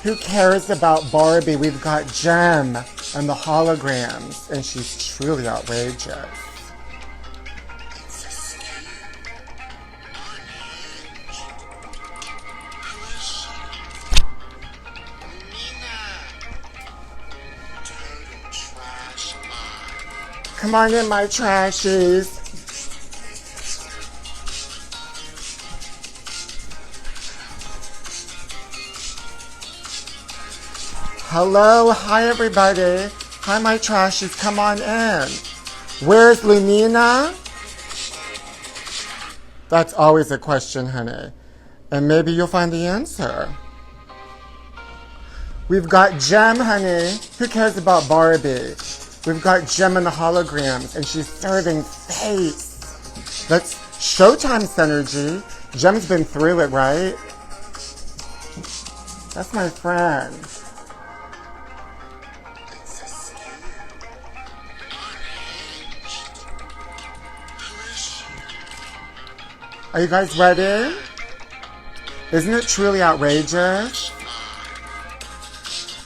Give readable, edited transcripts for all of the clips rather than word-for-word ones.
Who cares about Barbie? We've got Jem and the holograms, and she's truly outrageous. Come on in, my trashies. Hello, hi everybody. Hi, my trashies, come on in. Where's Lumina? That's always a question, honey. And maybe you'll find the answer. We've got Jem, honey. Who cares about Barbie? We've got Jem and the holograms, and she's serving face. That's Showtime Synergy. Jem's been through it, right? That's my friend. Are you guys ready? Isn't it truly outrageous?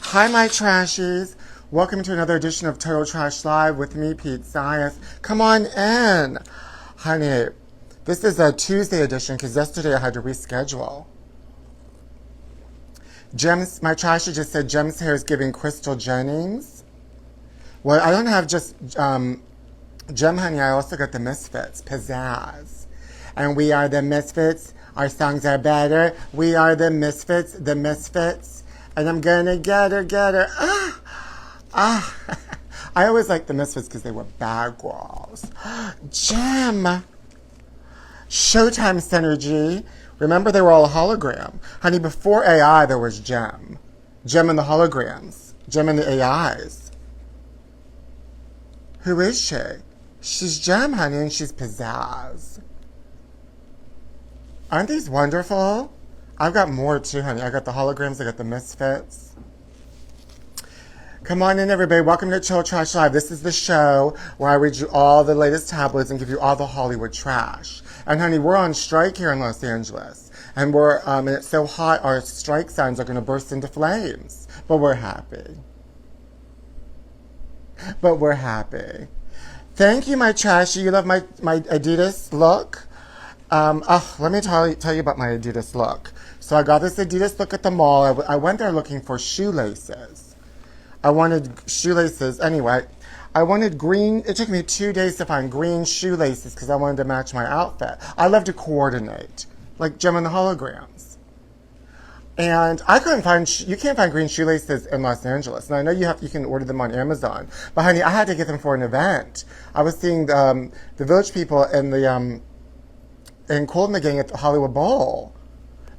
Hi, my trashies. Welcome to another edition of Total Trash Live with me, Pete Zayas. Come on in. Honey, this is a Tuesday edition because yesterday I had to reschedule. Jem's, my trashy just said Jem's hair is giving Crystal Jennings. Well, I don't have just Jem, honey. I also got the Misfits, Pizzazz. And we are the Misfits. Our songs are better. We are the Misfits, the Misfits. And I'm gonna get her. I always liked the Misfits because they were bad girls. Jem. Showtime Synergy. Remember, they were all a hologram. Honey, before AI, there was Jem. Jem and the holograms. Jem and the AIs. Who is she? She's Jem, honey, and she's pizzazz. Aren't these wonderful? I've got more too, honey. I got the holograms, I got the Misfits. Come on in, everybody. Welcome to Chill Trash Live. This is the show where I read you all the latest tabloids and give you all the Hollywood trash. And honey, we're on strike here in Los Angeles. And and it's so hot, our strike signs are going to burst into flames. But we're happy. Thank you, my trashy. You love my Adidas look? Let me tell you about my Adidas look. So I got this Adidas look at the mall. I went there looking for shoelaces. I wanted shoelaces. Anyway, I wanted green. It took me 2 days to find green shoelaces because I wanted to match my outfit. I love to coordinate, like Jem and the holograms. And I couldn't find, you can't find green shoelaces in Los Angeles. And I know you can order them on Amazon. But honey, I had to get them for an event. I was seeing the Village People in Cold McGing at the Hollywood Bowl.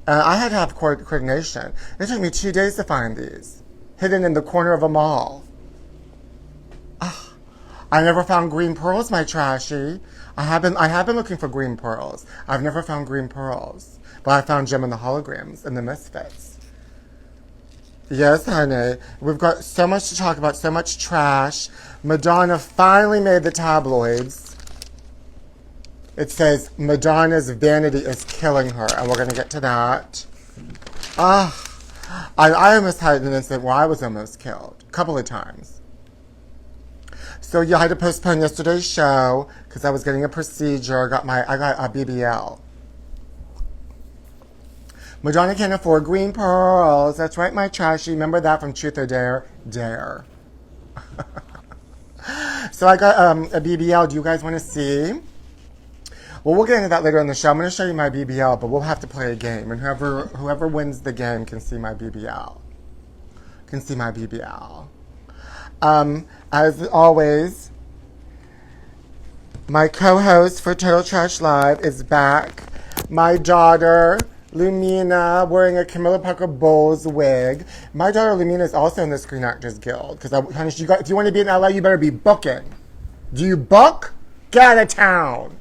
And I had to have coordination. It took me 2 days to find these, hidden in the corner of a mall. I never found green pearls, my trashy. I have been looking for green pearls. I've never found green pearls. But I found Jem and the holograms and the Misfits. Yes, honey. We've got so much to talk about, so much trash. Madonna finally made the tabloids. It says Madonna's vanity is killing her, and we're going to get to that. I almost had an incident where I was almost killed a couple of times. So yeah, I had to postpone yesterday's show because I was getting a procedure. I got a BBL. Madonna can't afford green pearls. That's right, my trashy. Remember that from Truth or Dare? Dare. So I got a BBL. Do you guys want to see? Well, we'll get into that later in the show. I'm going to show you my BBL, but we'll have to play a game. And whoever wins the game can see my BBL. As always, my co-host for Total Trash Live is back. My daughter, Lumina, wearing a Camilla Parker Bowles wig. My daughter, Lumina, is also in the Screen Actors Guild. Because, honey, if you want to be in LA, you better be booking. Do you book? Get out of town.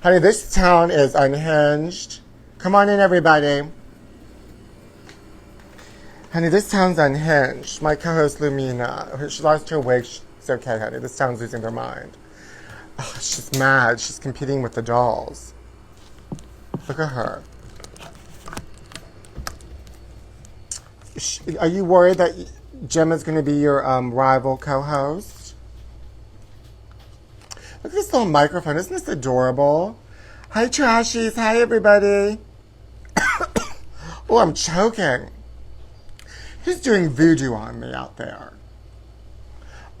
Honey, this town is unhinged. Come on in, everybody. Honey, this town's unhinged. My co-host, Lumina, she lost her wig. It's okay, honey. This town's losing their mind. Oh, she's mad. She's competing with the dolls. Look at her. Are you worried that Jem is going to be your rival co-host? Look at this little microphone. Isn't this adorable? Hi, Trashies. Hi, everybody. Oh, I'm choking. Who's doing voodoo on me out there?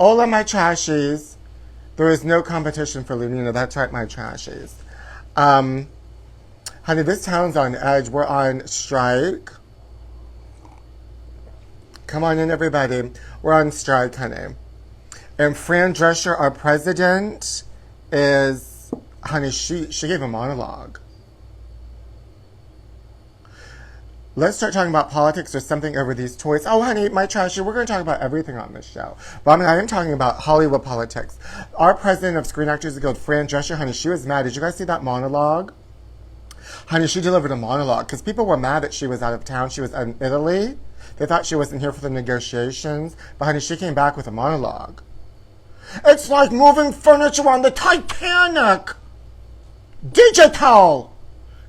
Hola, my Trashies. There is no competition for Lunina. That's right, my Trashies. Honey, this town's on edge. We're on strike. Come on in, everybody. We're on strike, honey. And Fran Drescher, our president, is, honey, she gave a monologue. Let's start talking about politics or something over these toys. Oh, honey, my Trashy, we're going to talk about everything on this show. But I am talking about Hollywood politics. Our president of Screen Actors Guild, Fran Drescher, honey, she was mad. Did you guys see that monologue? Honey, she delivered a monologue because people were mad that she was out of town. She was in Italy. They thought she wasn't here for the negotiations. But, honey, she came back with a monologue. It's like moving furniture on the Titanic. Digital.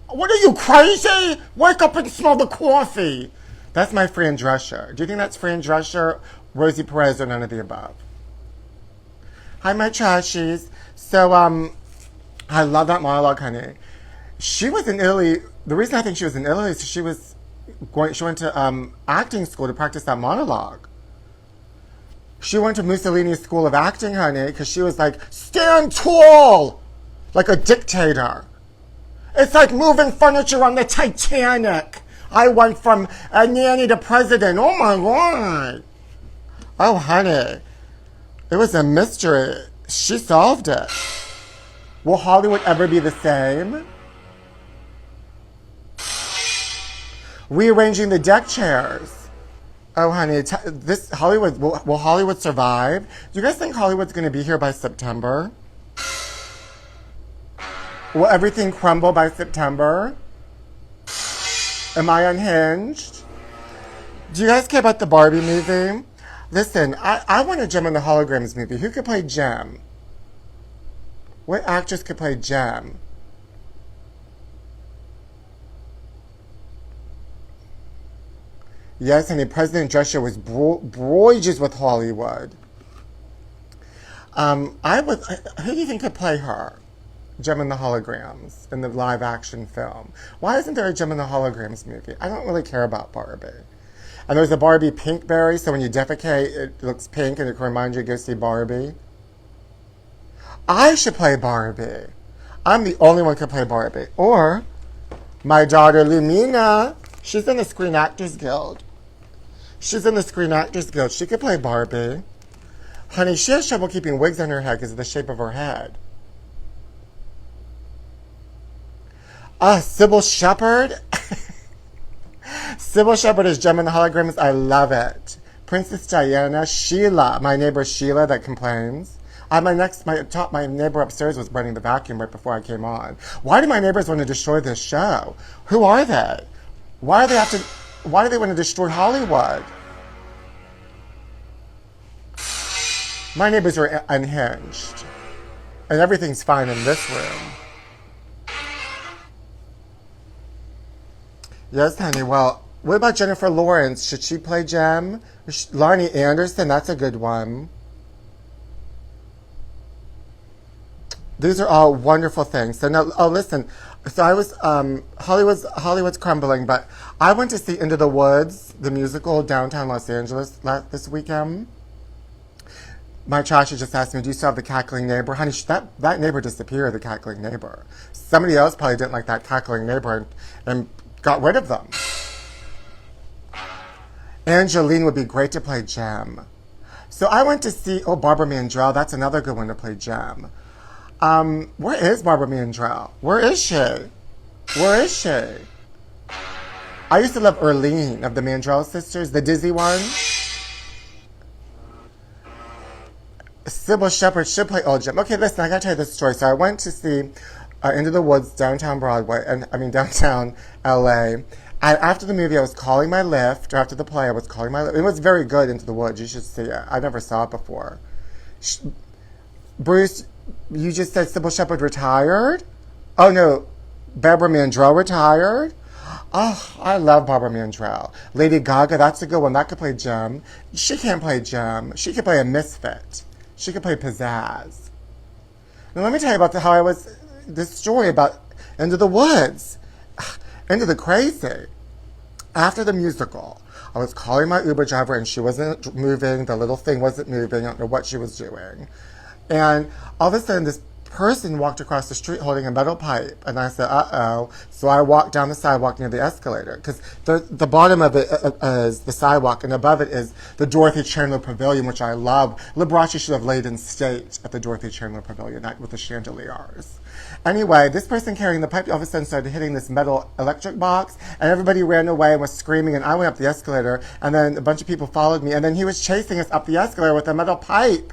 What are you, crazy? Wake up and smell the coffee. That's my Fran Drescher. Do you think that's Fran Drescher, Rosie Perez, or none of the above? Hi, my Trashies. So, I love that monologue, honey. She was in Italy. The reason I think she was in Italy is she went to acting school to practice that monologue. She went to Mussolini's school of acting, honey, because she was like, stand tall, like a dictator. It's like moving furniture on the Titanic. I went from a nanny to president. Oh, my God. Oh, honey. It was a mystery. She solved it. Will Hollywood ever be the same? Rearranging the deck chairs. Oh, honey. This Hollywood, will Hollywood survive? Do you guys think Hollywood's going to be here by September? Will everything crumble by September? Am I unhinged? Do you guys care about the Barbie movie? Listen, I want a Jem in the Holograms movie. Who could play Jem? What actress could play Jem? Yes, honey, President Drescher was gorgeous with Hollywood. Who do you think could play her? Jem in the Holograms in the live action film. Why isn't there a Jem in the Holograms movie? I don't really care about Barbie. And there's a Barbie Pinkberry, so when you defecate, it looks pink and it can remind you to go see Barbie. I should play Barbie. I'm the only one who can play Barbie. Or my daughter Lumina. She's in the Screen Actors Guild. She's in the Screen Actors Guild. She could play Barbie. Honey, she has trouble keeping wigs on her head because of the shape of her head. Sybil Shepherd. Sybil Shepherd is Jem in the Holograms. I love it. Princess Diana. Sheila. My neighbor Sheila that complains. My neighbor upstairs was running the vacuum right before I came on. Why do my neighbors want to destroy this show? Who are they? Why do they want to destroy Hollywood? My neighbors are unhinged. And everything's fine in this room. Yes, honey. Well, what about Jennifer Lawrence? Should she play Jem? Lonnie Anderson, that's a good one. These are all wonderful things. So now, listen. So I was Hollywood's crumbling, but I went to see Into the Woods, the musical, downtown Los Angeles this weekend. My Trashy just asked me, "Do you still have the cackling neighbor?" Honey, that neighbor disappeared. The cackling neighbor. Somebody else probably didn't like that cackling neighbor and got rid of them. Angeline would be great to play Jem. So I went to see Barbara Mandrell. That's another good one to play Jem. Where is Barbara Mandrell? Where is she? Where is she? I used to love Erlene of the Mandrell sisters, the dizzy one. Sybil Shepherd should play old Jem. Okay, listen, I gotta tell you this story. So I went to see Into the Woods, downtown downtown LA. And after the movie, I was calling my Lyft, or after the play, I was calling my Lyft. It was very good, Into the Woods. You should see it. I never saw it before. Bruce, you just said Sybil Shepherd retired? Oh, no. Barbara Mandrell retired? Oh, I love Barbara Mandrell. Lady Gaga, that's a good one. That could play Jem. She can't play Jem. She could play a misfit. She could play pizzazz. Now let me tell you about how I was, this story about Into the Woods. Into the Crazy. After the musical, I was calling my Uber driver and she wasn't moving. The little thing wasn't moving. I don't know what she was doing. And all of a sudden, this person walked across the street holding a metal pipe. And I said, uh-oh. So I walked down the sidewalk near the escalator. Because the bottom of it is the sidewalk, and above it is the Dorothy Chandler Pavilion, which I love. Liberace should have laid in state at the Dorothy Chandler Pavilion with the chandeliers. Anyway, this person carrying the pipe all of a sudden started hitting this metal electric box, and everybody ran away and was screaming, and I went up the escalator, and then a bunch of people followed me, and then he was chasing us up the escalator with a metal pipe.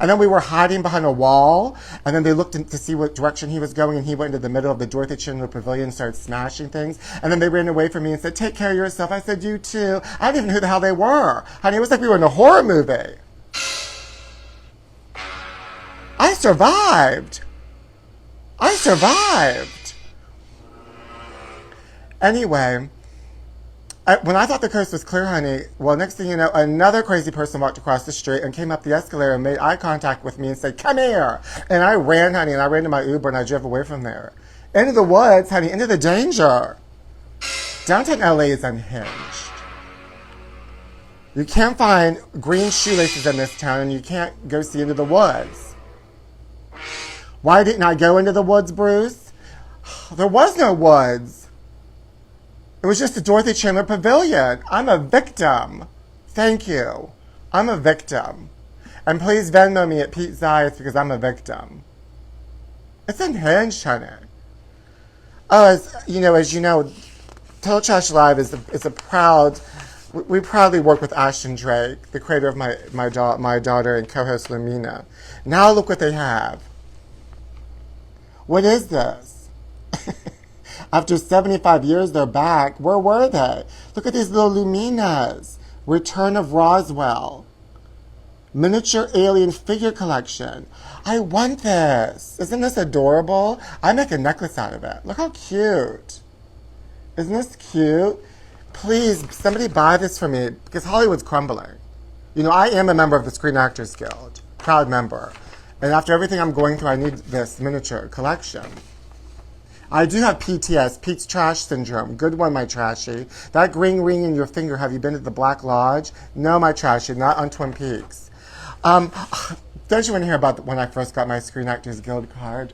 And then we were hiding behind a wall, and then they looked to see what direction he was going, and he went into the middle of the Dorothy Chandler Pavilion and started smashing things. And then they ran away from me and said, "Take care of yourself." I said, "You too." I didn't even know who the hell they were. Honey, it was like we were in a horror movie. I survived. I survived. Anyway, when I thought the coast was clear, honey, well, next thing you know, another crazy person walked across the street and came up the escalator and made eye contact with me and said, "Come here." And I ran, honey, and I ran to my Uber and I drove away from there. Into the woods, honey, into the danger. Downtown LA is unhinged. You can't find green shoelaces in this town, and you can't go see Into the Woods. Why didn't I go into the woods, Bruce? There was no woods. It was just the Dorothy Chandler Pavilion. I'm a victim. Thank you. I'm a victim. And please Venmo me at Pete Zayas because I'm a victim. It's unhinged, honey. Oh, as you know, Total Trash Live is a proud. We proudly work with Ashton Drake, the creator of my daughter and co-host Lumina. Now look what they have. What is this? After 75 years, they're back. Where were they? Look at these little Luminas. Return of Roswell. Miniature alien figure collection. I want this. Isn't this adorable? I make a necklace out of it. Look how cute. Isn't this cute? Please, somebody buy this for me because Hollywood's crumbling. You know, I am a member of the Screen Actors Guild. Proud member. And after everything I'm going through, I need this miniature collection. I do have PTS, Pete's Trash Syndrome. Good one, my Trashy. That green ring in your finger, have you been to the Black Lodge? No, my Trashy, not on Twin Peaks. Don't you want to hear about when I first got my Screen Actors Guild card?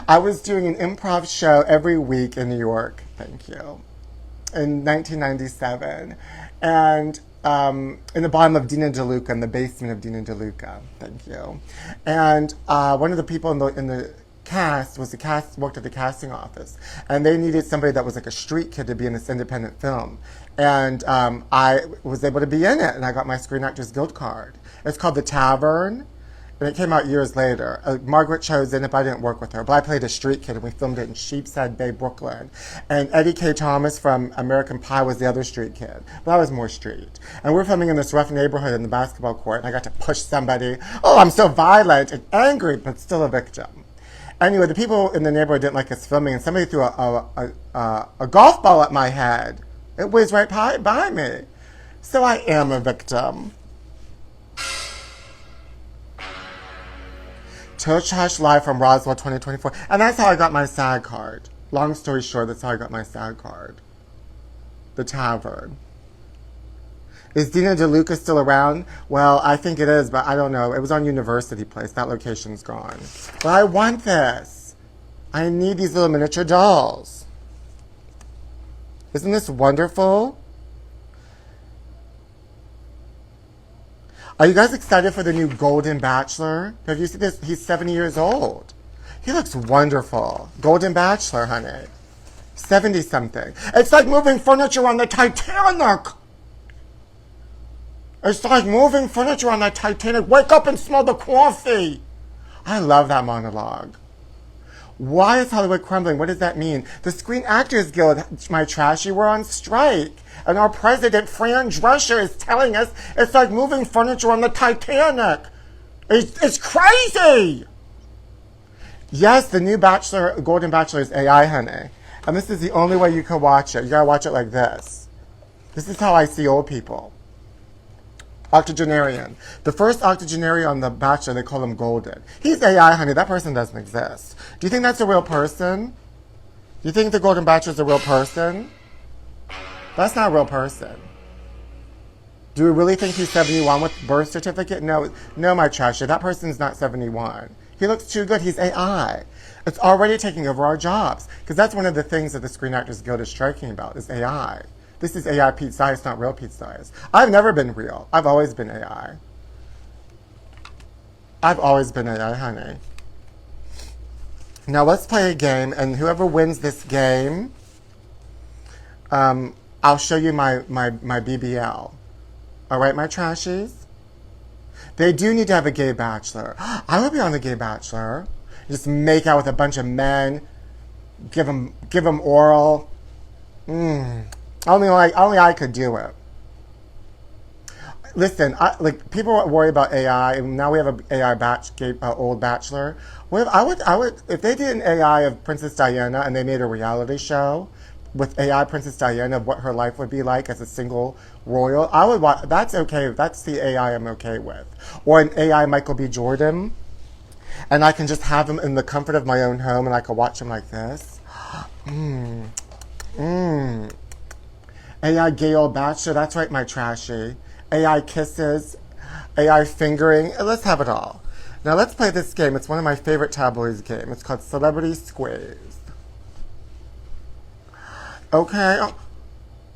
I was doing an improv show every week in New York, thank you, in 1997. And in the bottom of Dina DeLuca, in the basement of Dina DeLuca, thank you. And one of the people in the cast worked at the casting office, and they needed somebody that was like a street kid to be in this independent film. And I was able to be in it, and I got my Screen Actors Guild card. It's called The Tavern, and it came out years later. Margaret chose in it, but I didn't work with her. But I played a street kid, and we filmed it in Sheepshead Bay, Brooklyn. And Eddie K. Thomas from American Pie was the other street kid. But I was more street. And we're filming in this rough neighborhood in the basketball court, and I got to push somebody. Oh, I'm so violent and angry, but still a victim. Anyway, the people in the neighborhood didn't like us filming, and somebody threw a golf ball at my head. It whizzed right by me. So I am a victim. Total Trash Live from Roswell 2024. And that's how I got my SAG card. Long story short, that's how I got my SAG card. The Tavern. Is Dina DeLuca still around? Well, I think it is, but I don't know. It was on University Place. That location's gone. But I want this. I need these little miniature dolls. Isn't this wonderful? Are you guys excited for the new Golden Bachelor? Have you seen this? He's 70 years old. He looks wonderful. Golden Bachelor, honey. 70-something. It's like moving furniture on the Titanic. It's like moving furniture on the Titanic. Wake up and smell the coffee. I love that monologue. Why is Hollywood crumbling? What does that mean? The Screen Actors Guild, my Trashy, we're on strike. And our president, Fran Drescher, is telling us it's like moving furniture on the Titanic. It's crazy. Yes, the new Bachelor, Golden Bachelor is AI, honey. And this is the only way you can watch it. You gotta watch it like this. This is how I see old people. Octogenarian. The first octogenarian on The Bachelor, they call him Golden. He's AI, honey. That person doesn't exist. Do you think that's a real person? Do you think the Golden Bachelor is a real person? That's not a real person. Do we really think he's 71 with birth certificate? No, my trashy. That person's not 71. He looks too good. He's AI. It's already taking over our jobs. Because that's one of the things that the Screen Actors Guild is striking about, is AI. This is AI Pete Size, not real Pete Size. I've never been real. I've always been AI. I've always been AI, honey. Now let's play a game, and whoever wins this game, I'll show you my BBL. All right, my trashies? They do need to have a gay bachelor. I would be on the gay bachelor. Just make out with a bunch of men, give them oral. Only I could do it. Listen, people worry about AI, and now we have an AI old bachelor. I would, if they did an AI of Princess Diana and they made a reality show with AI Princess Diana of what her life would be like as a single royal, I would watch. That's okay. That's the AI I'm okay with. Or an AI Michael B. Jordan, and I can just have him in the comfort of my own home, and I can watch him like this. AI gay old bachelor. That's right, my trashy. AI kisses, AI fingering. Let's have it all. Now let's play this game. It's one of my favorite tabloid games. It's called Celebrity Squeeze. Okay.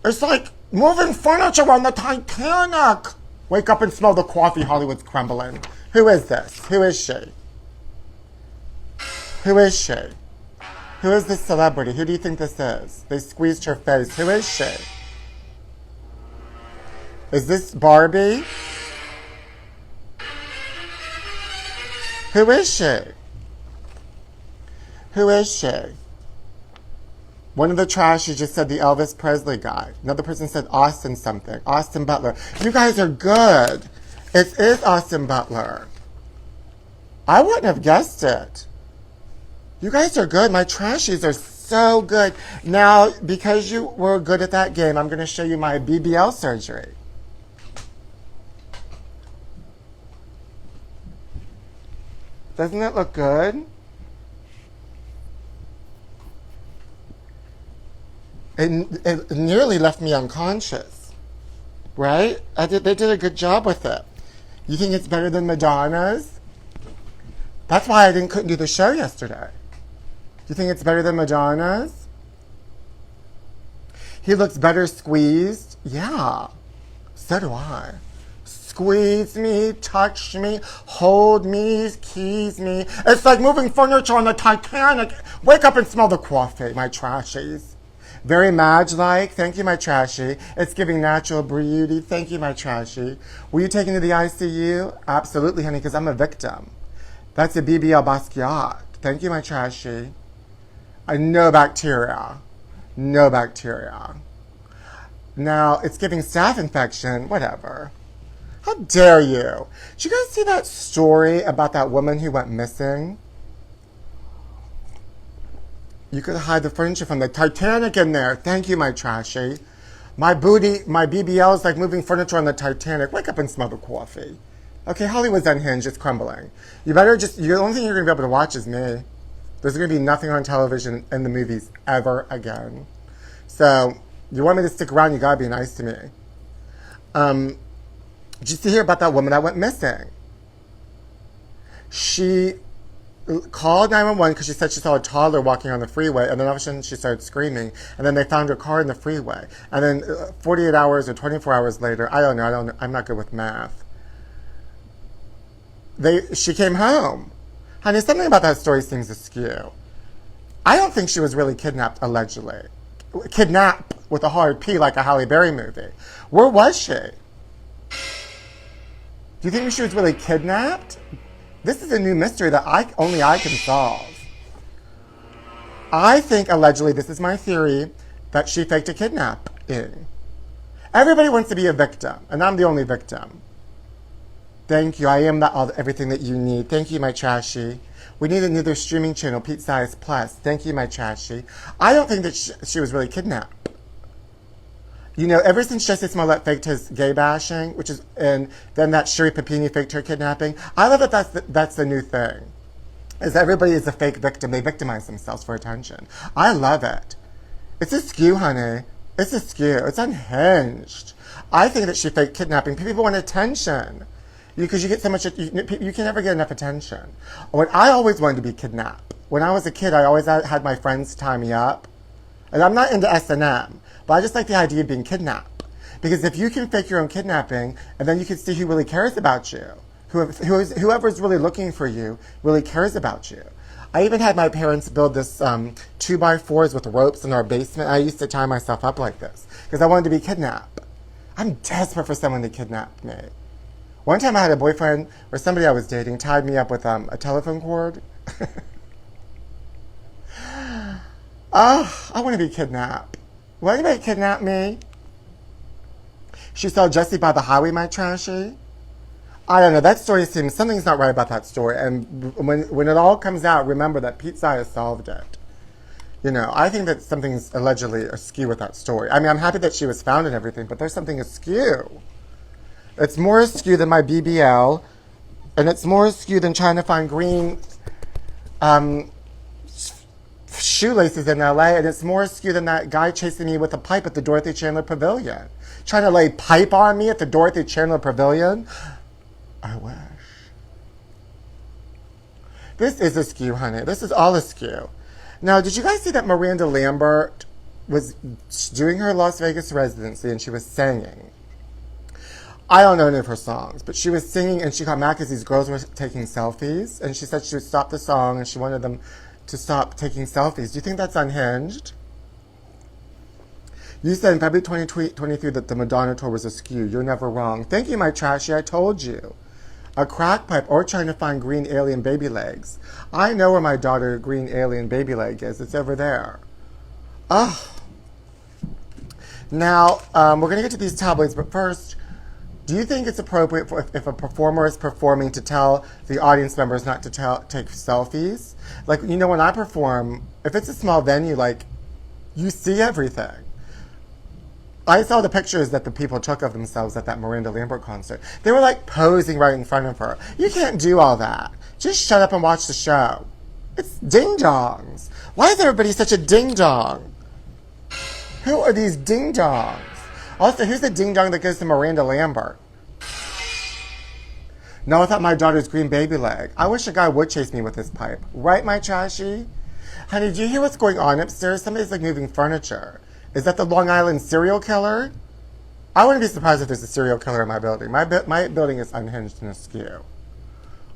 It's like moving furniture on the Titanic. Wake up and smell the coffee. Hollywood's crumbling. Who is this? Who is she? Who is she? Who is this celebrity? Who do you think this is? They squeezed her face. Who is she? Is this Barbie? Who is she? Who is she? One of the trashies just said the Elvis Presley guy. Another person said Austin something. Austin Butler. You guys are good. It is Austin Butler. I wouldn't have guessed it. You guys are good. My trashies are so good. Now, because you were good at that game, I'm going to show you my BBL surgery. Doesn't it look good? It nearly left me unconscious, right? They did a good job with it. You think it's better than Madonna's? That's why I couldn't do the show yesterday. Do you think it's better than Madonna's? He looks better squeezed. Yeah, so do I. Squeeze me, touch me, hold me, tease me. It's like moving furniture on the Titanic. Wake up and smell the coffee, my trashies. Very Madge-like. Thank you, my trashy. It's giving natural beauty. Thank you, my trashy. Were you taken to the ICU? Absolutely, honey, because I'm a victim. That's a BBL Basquiat. Thank you, my trashy. No bacteria. No bacteria. Now, it's giving staph infection. Whatever. How dare you? Did you guys see that story about that woman who went missing? You could hide the furniture from the Titanic in there. Thank you, my trashy. My BBL is like moving furniture on the Titanic. Wake up and smell the coffee. Okay, Hollywood's unhinged. It's crumbling. The only thing you're going to be able to watch is me. There's going to be nothing on television in the movies ever again. So, you want me to stick around, you got to be nice to me. Did you hear about that woman that went missing? She called 911 because she said she saw a toddler walking on the freeway, and then all of a sudden she started screaming, and then they found her car in the freeway. And then 48 hours or 24 hours later, I don't know, I'm not good with math. She came home. Honey, something about that story seems askew. I don't think she was really kidnapped, allegedly. Kidnap with a hard P, like a Halle Berry movie. Where was she? Do you think she was really kidnapped? This is a new mystery that only I can solve. I think, allegedly, this is my theory, that she faked a kidnapping. Everybody wants to be a victim, and I'm the only victim. Thank you. I am everything that you need. Thank you, my trashy. We need another streaming channel, Pete Size Plus. Thank you, my Trashy. I don't think that she was really kidnapped. You know, ever since Jussie Smollett faked his gay bashing, and then that Sherry Papini faked her kidnapping, I love that that's the new thing. Is everybody is a fake victim. They victimize themselves for attention. I love it. It's a skew, honey. It's a skew. It's unhinged. I think that she faked kidnapping. People want attention. Because you get so much, you can never get enough attention. I always wanted to be kidnapped. When I was a kid, I always had my friends tie me up. And I'm not into S&M, but I just like the idea of being kidnapped. Because if you can fake your own kidnapping, and then you can see who really cares about you, whoever's really looking for you really cares about you. I even had my parents build this 2x4s with ropes in our basement. I used to tie myself up like this because I wanted to be kidnapped. I'm desperate for someone to kidnap me. One time I had a boyfriend or somebody I was dating tied me up with a telephone cord. Oh, I want to be kidnapped. Will anybody kidnap me? She saw Jussie by the highway, my Trashy. I don't know. That story seems, something's not right about that story. And when it all comes out, remember that Pete Size solved it. You know, I think that something's allegedly askew with that story. I mean, I'm happy that she was found and everything, but there's something askew. It's more askew than my BBL, and it's more askew than trying to find green shoelaces in LA, and it's more askew than that guy chasing me with a pipe at the Dorothy Chandler Pavilion. Trying to lay pipe on me at the Dorothy Chandler Pavilion. I wish. This is askew, honey. This is all askew. Now, did you guys see that Miranda Lambert was doing her Las Vegas residency and she was singing? I don't know any of her songs, but she was singing and she got mad because these girls were taking selfies, and she said she would stop the song and she wanted them to stop taking selfies. Do you think that's unhinged? You said in February 2023 that the Madonna tour was askew. You're never wrong. Thank you, my Trashy. I told you. A crack pipe or trying to find green alien baby legs. I know where my daughter green alien baby leg is. It's over there. Ugh. Now, we're going to get to these tabloids, but first, do you think it's appropriate if a performer is performing to tell the audience members not to take selfies? Like, you know, when I perform, if it's a small venue, like, you see everything. I saw the pictures that the people took of themselves at that Miranda Lambert concert. They were like posing right in front of her. You can't do all that. Just shut up and watch the show. It's ding-dongs. Why is everybody such a ding-dong? Who are these ding-dongs? Also, who's the ding-dong that goes to Miranda Lambert? No, I thought my daughter's green baby leg. I wish a guy would chase me with his pipe. Right, my Trashy? Honey, do you hear what's going on upstairs? Somebody's like moving furniture. Is that the Long Island serial killer? I wouldn't be surprised if there's a serial killer in my building. My building is unhinged and askew.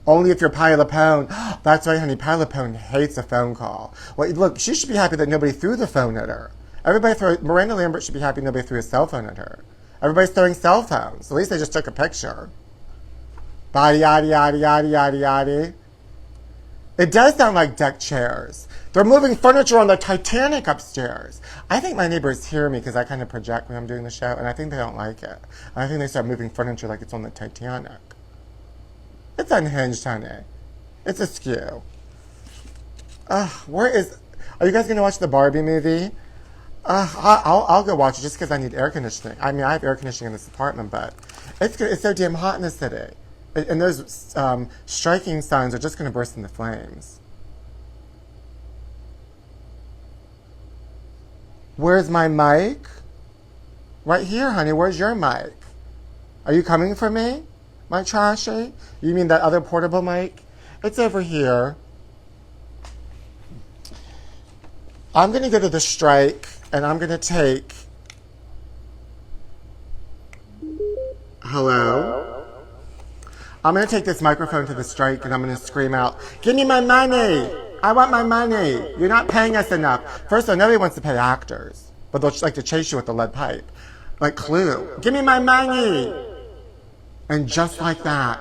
Only if you're Patti LuPone. That's right, honey. Patti LuPone hates a phone call. Well, look, she should be happy that nobody threw the phone at her. Miranda Lambert should be happy nobody threw a cell phone at her. Everybody's throwing cell phones. At least they just took a picture. Body, yaddy, yaddy, yaddy, yaddy, yaddy. It does sound like deck chairs. They're moving furniture on the Titanic upstairs. I think my neighbors hear me because I kind of project when I'm doing the show, and I think they don't like it. I think they start moving furniture like it's on the Titanic. It's unhinged, honey. It's askew. Are you guys going to watch the Barbie movie? I'll go watch it just because I need air conditioning. I mean, I have air conditioning in this apartment, but it's so damn hot in the city. And those striking signs are just going to burst into flames. Where's my mic? Right here, honey. Where's your mic? Are you coming for me, my Trashy? You mean that other portable mic? It's over here. I'm going to go to the strike, and I'm going to take... Hello? I'm going to take this microphone to the strike, and I'm going to scream out, "Give me my money! I want my money! You're not paying us enough." First of all, nobody wants to pay actors, but they'll like to chase you with the lead pipe. Like Clue. "Give me my money!" And just like that.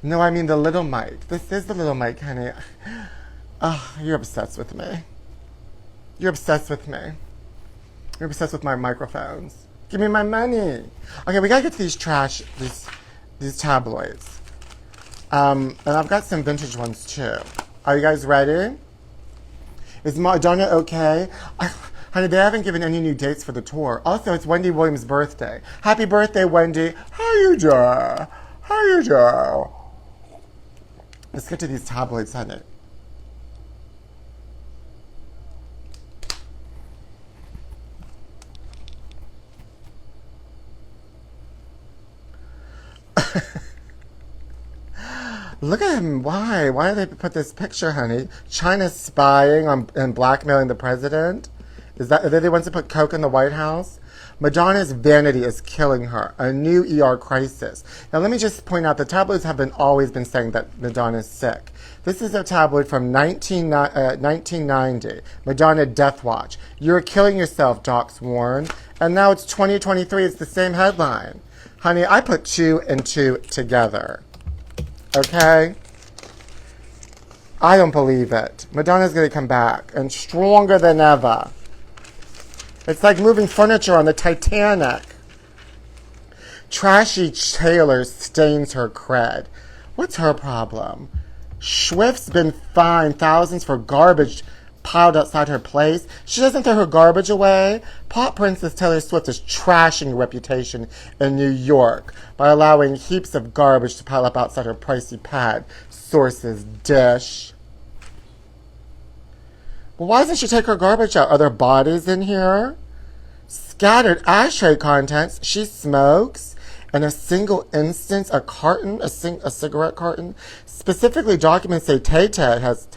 No, I mean the little mic. This is the little mic, honey. Oh, you're obsessed with me. You're obsessed with me. You're obsessed with my microphones. Give me my money. Okay, we gotta get to these tabloids. And I've got some vintage ones too. Are you guys ready? Is Madonna okay? Honey, they haven't given any new dates for the tour. Also, it's Wendy Williams' birthday. Happy birthday, Wendy. How you doing? How you doing? Let's get to these tabloids, honey. Look at him. Why? Why did they put this picture, honey? China's spying on and blackmailing the president? Is that, are they the ones that put coke in the White House? Madonna's vanity is killing her. A new ER crisis. Now, let me just point out the tabloids have always been saying that Madonna's sick. This is a tabloid from 1990. Madonna Death Watch. You're killing yourself, docs warn. And now it's 2023. It's the same headline. Honey, I put two and two together. Okay? I don't believe it. Madonna's going to come back and stronger than ever. It's like moving furniture on the Titanic. Trashy Taylor stains her cred. What's her problem? Swift's been fined thousands for garbage piled outside her place. She doesn't throw her garbage away. Pop princess Taylor Swift is trashing her reputation in New York by allowing heaps of garbage to pile up outside her pricey pad. Sources dish. Well, why doesn't she take her garbage out? Are there bodies in here? Scattered ashtray contents. She smokes. In a single instance, a carton, a cigarette carton, specifically documents say Tay-Tay has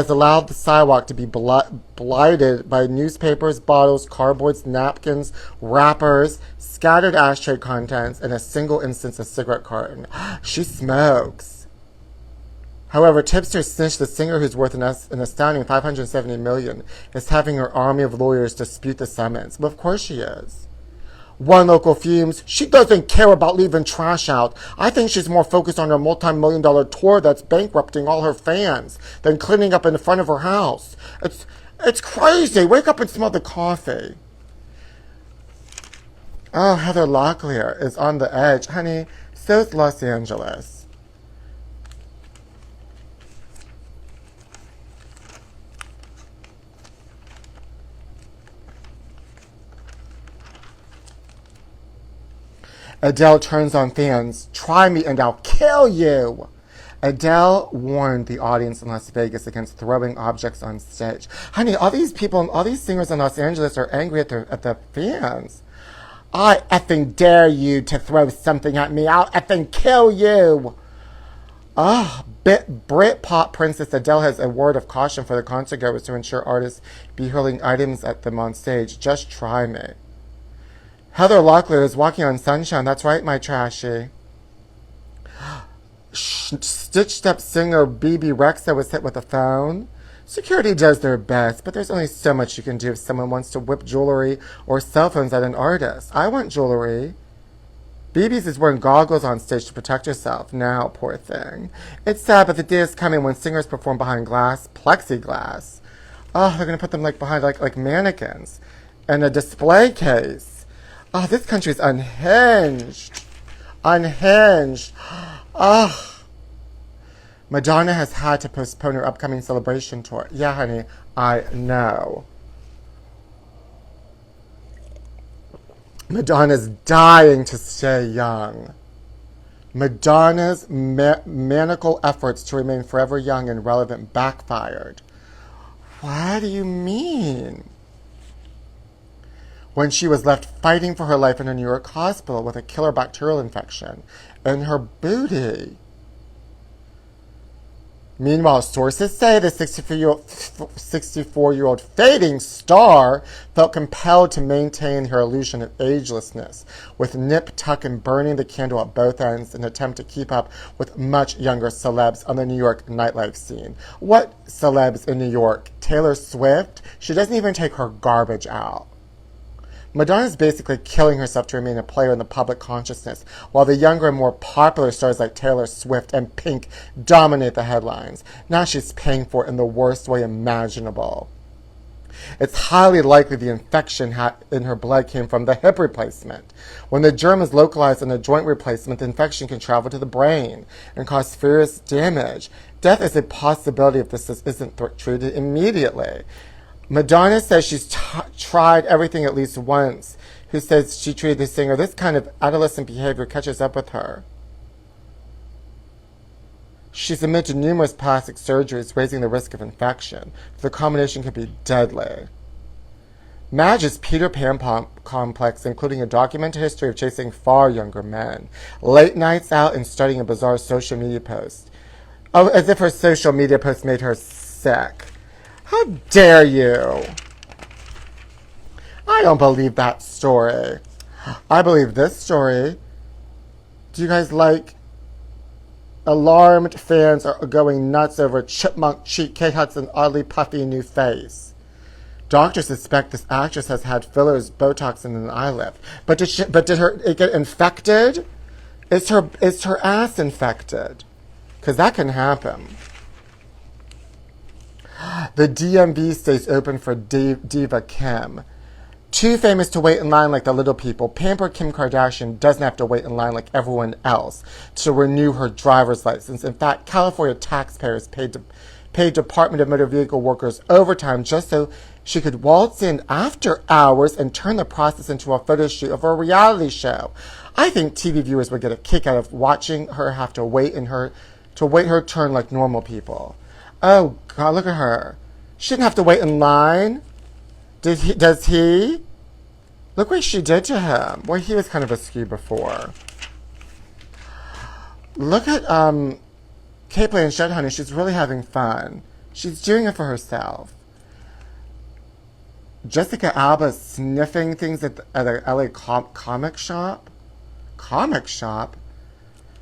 allowed the sidewalk to be blighted by newspapers, bottles, cardboards, napkins, wrappers, scattered ashtray contents, and a single instance, a cigarette carton. She smokes. However, tipster snitch, the singer who's worth an astounding $570 million, is having her army of lawyers dispute the summons. Well, of course she is. One local fumes, she doesn't care about leaving trash out. I think she's more focused on her multi-million-dollar tour that's bankrupting all her fans than cleaning up in the front of her house. It's crazy. Wake up and smell the coffee. Oh, Heather Locklear is on the edge. Honey, so's Los Angeles. Adele turns on fans. Try me and I'll kill you. Adele warned the audience in Las Vegas against throwing objects on stage. Honey, all these people, all these singers in Los Angeles are angry at the fans. I effing dare you to throw something at me. I'll effing kill you. Brit pop princess Adele has a word of caution for the concert goers to ensure artists be hurling items at them on stage. Just try me. Heather Locklear is walking on sunshine. That's right, my trashy. Stitched up singer BB Rexa was hit with a phone. Security does their best, but there's only so much you can do if someone wants to whip jewelry or cell phones at an artist. I want jewelry. BB's is wearing goggles on stage to protect herself. Now, poor thing. It's sad, but the day is coming when singers perform behind glass, plexiglass. Oh, they're going to put them behind like mannequins in a display case. Oh, this country's unhinged. Unhinged. Oh. Madonna has had to postpone her upcoming celebration tour. Yeah, honey, I know. Madonna's dying to stay young. Madonna's maniacal efforts to remain forever young and relevant backfired. What do you mean? When she was left fighting for her life in a New York hospital with a killer bacterial infection in her booty. Meanwhile, sources say the 64-year-old fading star felt compelled to maintain her illusion of agelessness, with nip, tuck, and burning the candle at both ends in an attempt to keep up with much younger celebs on the New York nightlife scene. What celebs in New York? Taylor Swift? She doesn't even take her garbage out. Madonna's basically killing herself to remain a player in the public consciousness, while the younger and more popular stars like Taylor Swift and Pink dominate the headlines. Now she's paying for it in the worst way imaginable. It's highly likely the infection in her blood came from the hip replacement. When the germ is localized in a joint replacement, the infection can travel to the brain and cause serious damage. Death is a possibility if this isn't treated immediately. Madonna says she's tried everything at least once. Who says she treated the singer? This kind of adolescent behavior catches up with her. She's admitted to numerous plastic surgeries, raising the risk of infection. The combination could be deadly. Madge's Peter Pan complex, including a documented history of chasing far younger men, late nights out, and studying a bizarre social media post. Oh, as if her social media post made her sick. How dare you? I don't believe that story. I believe this story. Do you guys like? Alarmed fans are going nuts over chipmunk cheek Kate Hudson's oddly puffy new face. Doctors suspect this actress has had fillers, Botox, and an eye lift. But did it get infected? Is her ass infected? Because that can happen. The DMV stays open for Diva Kim. Too famous to wait in line like the little people, pampered Kim Kardashian doesn't have to wait in line like everyone else to renew her driver's license. In fact, California taxpayers paid Department of Motor Vehicle workers overtime just so she could waltz in after hours and turn the process into a photo shoot of a reality show. I think TV viewers would get a kick out of watching her have to wait her turn like normal people. Oh God, look at her. She didn't have to wait in line. Does he? Look what she did to him. Well, he was kind of askew before. Look at Kate Blanchett, honey. She's really having fun. She's doing it for herself. Jessica Alba sniffing things at a LA comic shop. Comic shop?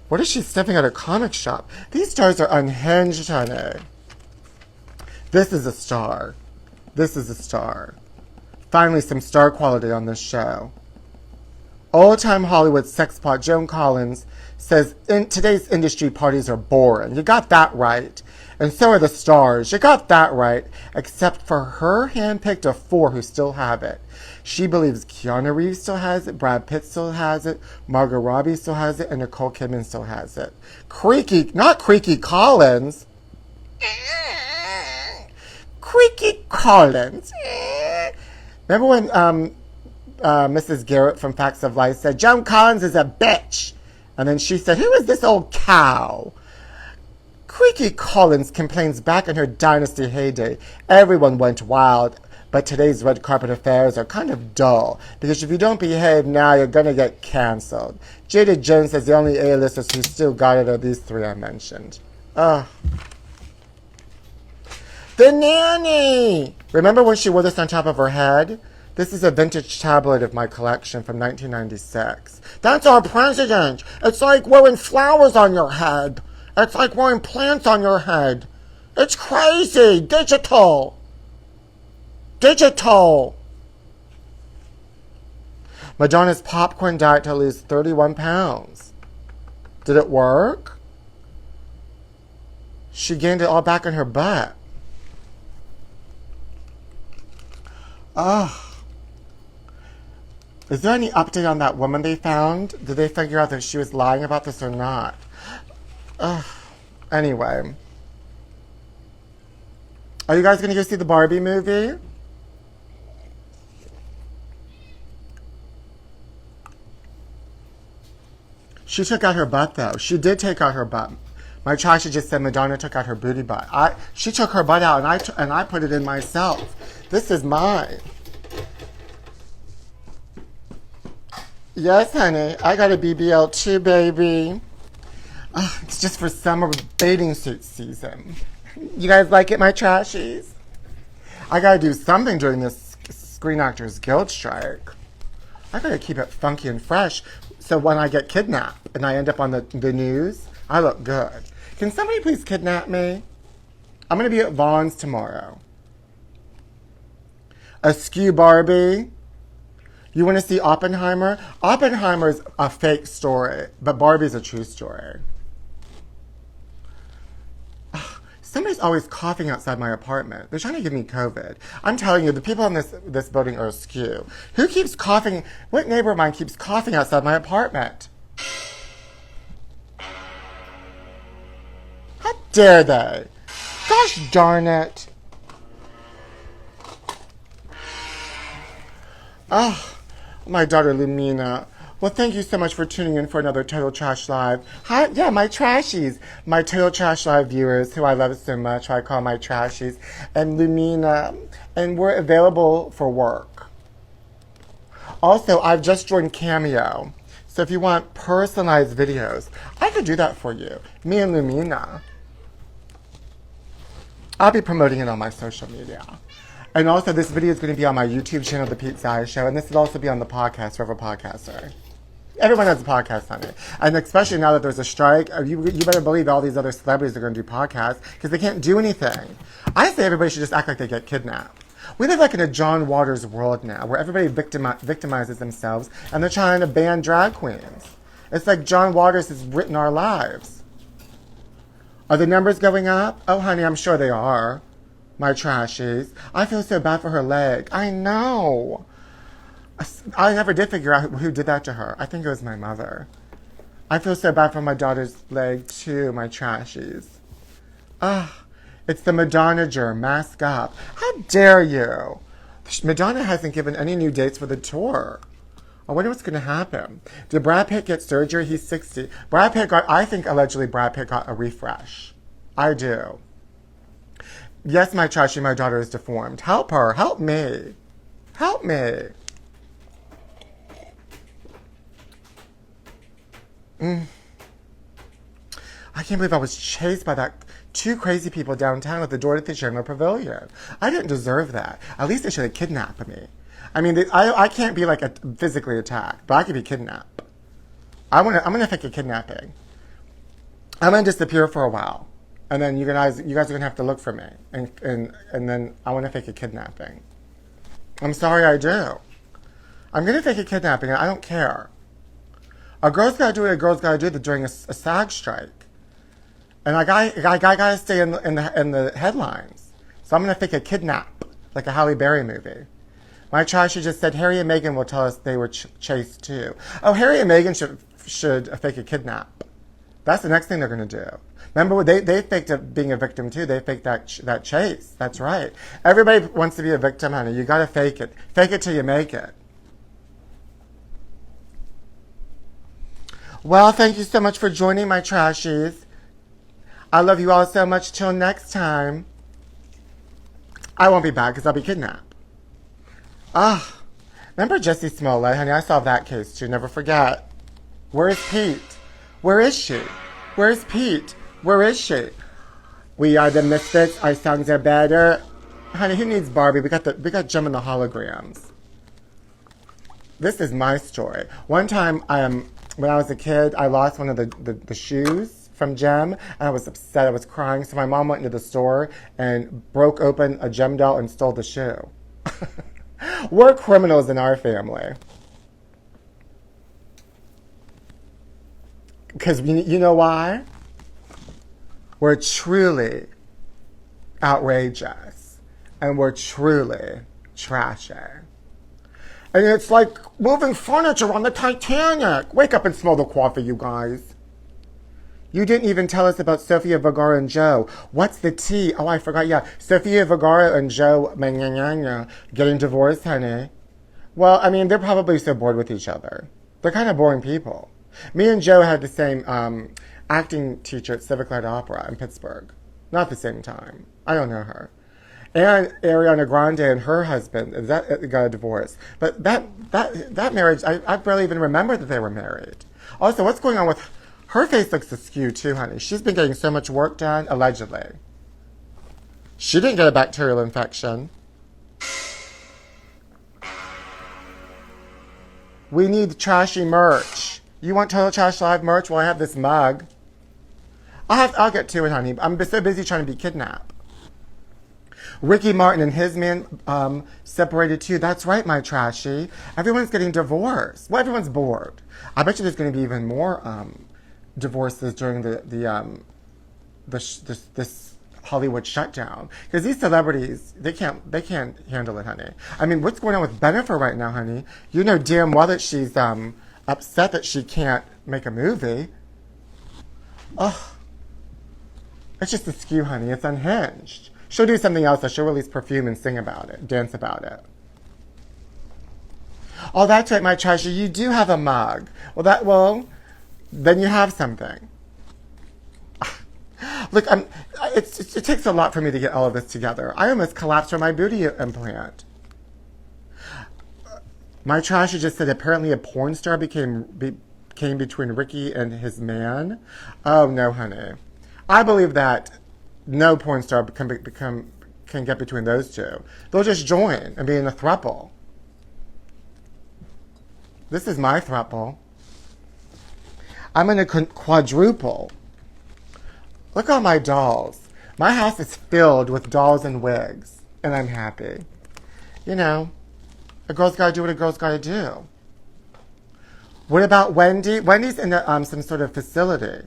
What is she sniffing at a comic shop? These stars are unhinged, honey. This is a star. This is a star. Finally, some star quality on this show. Old-time Hollywood sexpot Joan Collins says today's industry parties are boring. You got that right. And so are the stars. You got that right. Except for her handpicked of 4 who still have it. She believes Keanu Reeves still has it, Brad Pitt still has it, Margot Robbie still has it, and Nicole Kidman still has it. Not Creaky Collins. Creaky Collins. Remember when Mrs. Garrett from Facts of Life said, Joan Collins is a bitch. And then she said, who is this old cow? Creaky Collins complains back in her Dynasty heyday. Everyone went wild, but today's red carpet affairs are kind of dull, because if you don't behave now, you're going to get canceled. Jada Jones says the only A-listers who still got it are these 3 I mentioned. Ugh. The Nanny! Remember when she wore this on top of her head? This is a vintage tabloid of my collection from 1996. That's our president! It's like wearing flowers on your head. It's like wearing plants on your head. It's crazy! Digital! Digital! Madonna's popcorn diet to lose 31 pounds. Did it work? She gained it all back in her butt. Ugh. Is there any update on that woman they found? Did they figure out that she was lying about this or not? Ugh. Anyway. Are you guys going to go see the Barbie movie? She took out her butt, though. She did take out her butt. My Trashy just said Madonna took out her booty butt. She took her butt out, and I put it in myself. This is mine. Yes, honey. I got a BBL too, baby. It's just for summer bathing suit season. You guys like it, my Trashies? I gotta do something during this Screen Actors Guild strike. I gotta keep it funky and fresh, so when I get kidnapped and I end up on the news, I look good. Can somebody please kidnap me? I'm gonna be at Vaughn's tomorrow. Askew Barbie. You want to see Oppenheimer? Oppenheimer's a fake story, but Barbie's a true story. Somebody's always coughing outside my apartment. They're trying to give me COVID. I'm telling you, the people in this building are askew. Who keeps coughing? What neighbor of mine keeps coughing outside my apartment? How dare they? Gosh darn it. Oh, my daughter Lumina. Well, thank you so much for tuning in for another Total Trash Live. Hi, yeah, my trashies. My Total Trash Live viewers, who I love so much, who I call my trashies. And Lumina. And we're available for work. Also, I've just joined Cameo. So if you want personalized videos, I could do that for you. Me and Lumina. I'll be promoting it on my social media. And also, this video is going to be on my YouTube channel, The Pete Zaya Show, and this will also be on the podcast, Forever Podcaster. Everyone has a podcast on it. And especially now that there's a strike, you better believe all these other celebrities are going to do podcasts because they can't do anything. I say everybody should just act like they get kidnapped. We live like in a John Waters world now, where everybody victimizes themselves, and they're trying to ban drag queens. It's like John Waters has written our lives. Are the numbers going up? Oh, honey, I'm sure they are. My trashies. I feel so bad for her leg. I know. I never did figure out who did that to her. I think it was my mother. I feel so bad for my daughter's leg, too, my trashies. It's the Madonna germ. Mask up. How dare you? Madonna hasn't given any new dates for the tour. I wonder what's going to happen. Did Brad Pitt get surgery? He's 60. I think allegedly Brad Pitt got a refresh. I do. Yes, my trashy, my daughter is deformed. Help her. Help me. Help me. I can't believe I was chased by that two crazy people downtown at the Dorothy Chandler Pavilion. I didn't deserve that. At least they should have kidnapped me. I mean, I can't be like physically attacked, but I could be kidnapped. I'm gonna fake a kidnapping. I'm gonna disappear for a while. And then you guys are gonna have to look for me, and then I want to fake a kidnapping. I'm sorry, I do. I'm gonna fake a kidnapping, and I don't care. A girl's gotta do what a girl's gotta do during a SAG strike, and I gotta stay in the headlines. So I'm gonna fake a kidnap, like a Halle Berry movie. My trashy just said Harry and Meghan will tell us they were chased too. Oh, Harry and Meghan should fake a kidnap. That's the next thing they're gonna do. Remember, they faked being a victim too. They faked that chase. That's right. Everybody wants to be a victim, honey. You gotta fake it. Fake it till you make it. Well, thank you so much for joining my trashies. I love you all so much. Till next time. I won't be back because I'll be kidnapped. Remember Jessie Smollett, honey? I solved that case too. Never forget. Where is Pete? Where is she? Where's Pete? Where is she? We are the misfits. Our songs are better. Honey, who needs Barbie? We got Jem and the holograms. This is my story. One time, when I was a kid, I lost one of the shoes from Jem, and I was upset. I was crying. So my mom went into the store and broke open a Jem doll and stole the shoe. We're criminals in our family. Because you know why? We're truly outrageous. And we're truly trashy. And it's like moving furniture on the Titanic. Wake up and smell the coffee, you guys. You didn't even tell us about Sofia Vergara and Joe. What's the tea? Oh, I forgot. Yeah, Sofia Vergara and Joe getting divorced, honey. Well, I mean, they're probably so bored with each other. They're kind of boring people. Me and Joe had the same acting teacher at Civic Light Opera in Pittsburgh. Not the same time. I don't know her. And Ariana Grande and her husband got a divorce. But that marriage, I barely even remember that they were married. Also, what's going on with her face? Looks askew too, honey. She's been getting so much work done, allegedly. She didn't get a bacterial infection. We need trashy merch. You want Total Trash Live merch? Well, I have this mug. I'll get to it, honey. I'm so busy trying to be kidnapped. Ricky Martin and his man separated too. That's right, my trashy. Everyone's getting divorced. Well, everyone's bored. I bet you there's going to be even more divorces during this Hollywood shutdown. Because these celebrities, they can't handle it, honey. I mean, what's going on with Bennifer right now, honey? You know damn well that she's upset that she can't make a movie. Ugh. It's just askew, honey. It's unhinged. She'll do something else. She'll release perfume and sing about it, dance about it. Oh, that's right, my treasure. You do have a mug. Well, then you have something. Look, it takes a lot for me to get all of this together. I almost collapsed from my booty implant. My trashy just said apparently a porn star came between Ricky and his man. Oh, no, honey. I believe that no porn star can get between those two. They'll just join and be in a throuple. This is my throuple. I'm in a quadruple. Look at all my dolls. My house is filled with dolls and wigs, and I'm happy. You know, a girl's got to do what a girl's got to do. What about Wendy? Wendy's in some sort of facility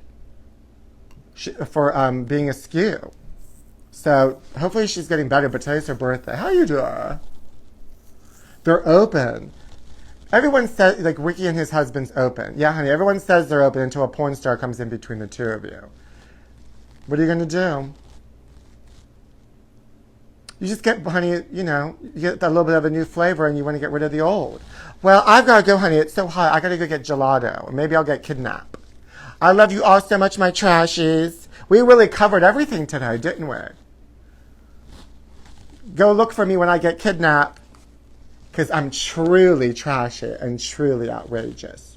for being askew. So hopefully she's getting better, but today's her birthday. How you doing? They're open. Everyone says, like, Ricky and his husband's open. Yeah, honey, everyone says they're open until a porn star comes in between the two of you. What are you going to do? You just get, honey, you know, you get a little bit of a new flavor and you want to get rid of the old. Well, I've got to go, honey. It's so hot. I got to go get gelato. Or maybe I'll get kidnap. I love you all so much, my trashies. We really covered everything today, didn't we? Go look for me when I get kidnapped. Because I'm truly trashy and truly outrageous.